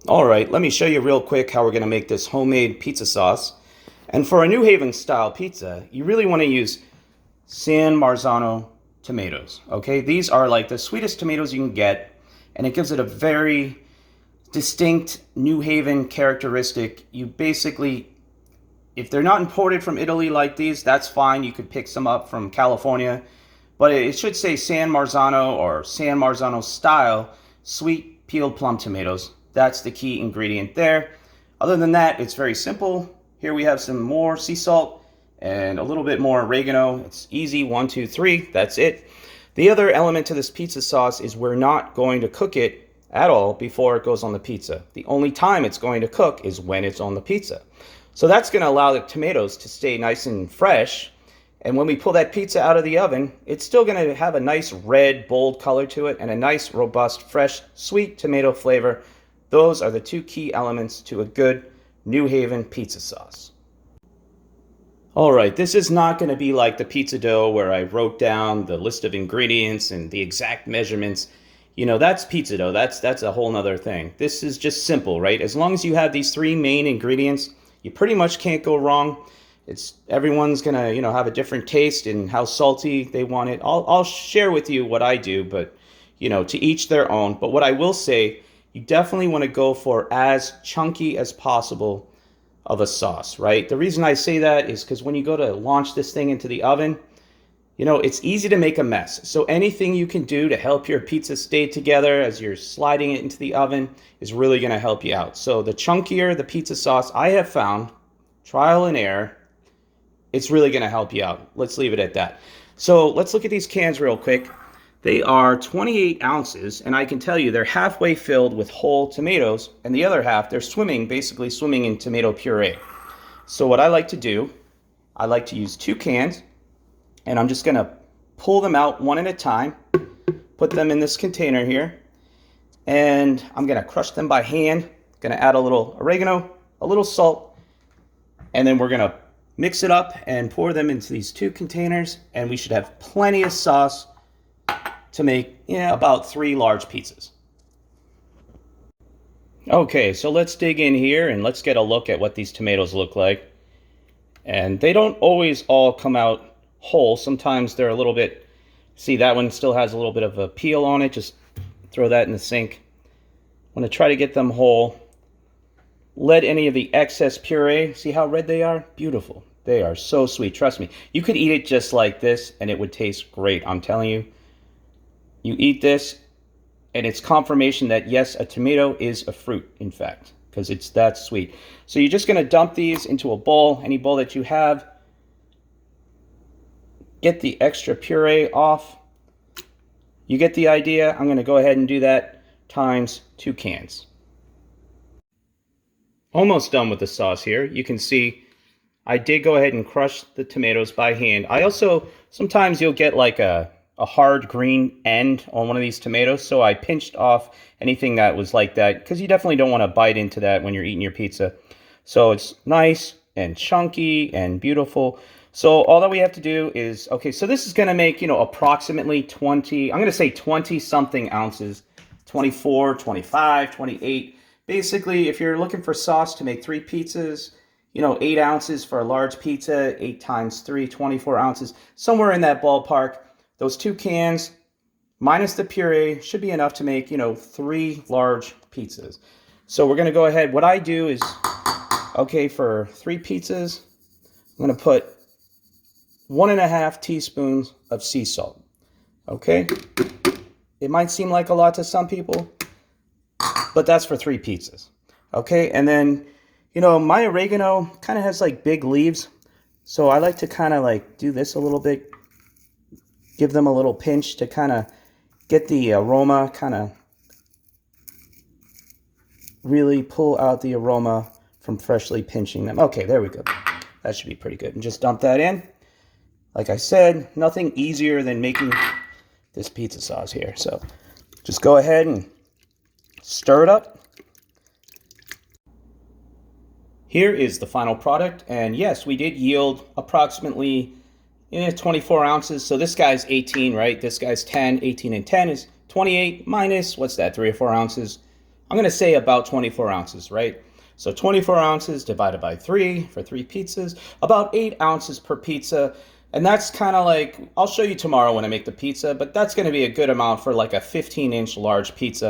All right, let me show you real quick how we're going to make this homemade pizza sauce. And for a New Haven style pizza, you really want to use San Marzano tomatoes. Okay, these are like the sweetest tomatoes you can get, and it gives it a very distinct New Haven characteristic. You basically, if they're not imported from Italy like these, that's fine. You could pick some up from California, but it should say San Marzano or San Marzano style sweet peeled plum tomatoes. That's the key ingredient there. Other than that, it's very simple. Here we have some more sea salt and a little bit more oregano. It's easy, 1, 2, 3, that's it. The other element to this pizza sauce is we're not going to cook it at all before it goes on the pizza. The only time it's going to cook is when it's on the pizza. So that's going to allow the tomatoes to stay nice and fresh. And when we pull that pizza out of the oven, it's still going to have a nice red, bold color to it and a nice, robust, fresh, sweet tomato flavor. Those are the two key elements to a good New Haven pizza sauce. All right, this is not going to be like the pizza dough where I wrote down the list of ingredients and the exact measurements. You know, that's pizza dough. That's a whole nother thing. This is just simple, right? As long as you have these three main ingredients, you pretty much can't go wrong. Everyone's gonna, have a different taste and how salty they want it. I'll share with you what I do, but to each their own. But what I will say, you definitely want to go for as chunky as possible of a sauce, right? The reason I say that is because when you go to launch this thing into the oven, it's easy to make a mess. So anything you can do to help your pizza stay together as you're sliding it into the oven is really going to help you out. So the chunkier the pizza sauce, I have found, trial and error, it's really going to help you out. Let's leave it at that. So let's look at these cans real quick. They are 28 ounces, and I can tell you they're halfway filled with whole tomatoes, and the other half, they're basically swimming in tomato puree. So what I like to do, I like to use 2 cans, and I'm just going to pull them out one at a time, put them in this container here, and I'm going to crush them by hand. Going to add a little oregano, a little salt, and then we're going to mix it up and pour them into these 2 containers, and we should have plenty of sauce to make about 3 large pizzas. Okay, so let's dig in here and let's get a look at what these tomatoes look like. And they don't always all come out whole. Sometimes they're a little bit, see, that one still has a little bit of a peel on it. Just throw that in the sink. I'm going to try to get them whole. Let any of the excess puree, see how red they are? Beautiful. They are so sweet, trust me. You could eat it just like this and it would taste great, I'm telling you. You eat this, and it's confirmation that, yes, a tomato is a fruit, in fact, because it's that sweet. So you're just going to dump these into a bowl, any bowl that you have. Get the extra puree off. You get the idea. I'm going to go ahead and do that times 2 cans. Almost done with the sauce here. You can see I did go ahead and crush the tomatoes by hand. I also, sometimes you'll get like a hard green end on one of these tomatoes, so I pinched off anything that was like that, because you definitely don't want to bite into that when you're eating your pizza. So it's nice and chunky and beautiful. So all that we have to do is, okay, so this is going to make, approximately 20, I'm going to say 20 something ounces, 24, 25, 28. Basically, if you're looking for sauce to make 3 pizzas, 8 ounces for a large pizza, 8 times 3, 24 ounces, somewhere in that ballpark. Those 2 cans, minus the puree, should be enough to make, 3 large pizzas. So we're going to go ahead. What I do is, okay, for 3 pizzas, I'm going to put 1.5 teaspoons of sea salt. Okay? It might seem like a lot to some people, but that's for 3 pizzas. Okay? And then, my oregano kind of has like big leaves, so I like to kind of like do this a little bit. Give them a little pinch to kind of get the aroma, kind of really pull out the aroma from freshly pinching them. Okay, there we go. That should be pretty good. And just dump that in. Like I said, nothing easier than making this pizza sauce here. So just go ahead and stir it up. Here is the final product. And yes, we did yield approximately 24 ounces. So this guy's 18, right? This guy's 10. 18 and 10 is 28 minus, what's that, 3 or 4 ounces? I'm going to say about 24 ounces, right? So 24 ounces divided by 3 for 3 pizzas, about 8 ounces per pizza. And that's kind of like, I'll show you tomorrow when I make the pizza, but that's going to be a good amount for like a 15-inch large pizza.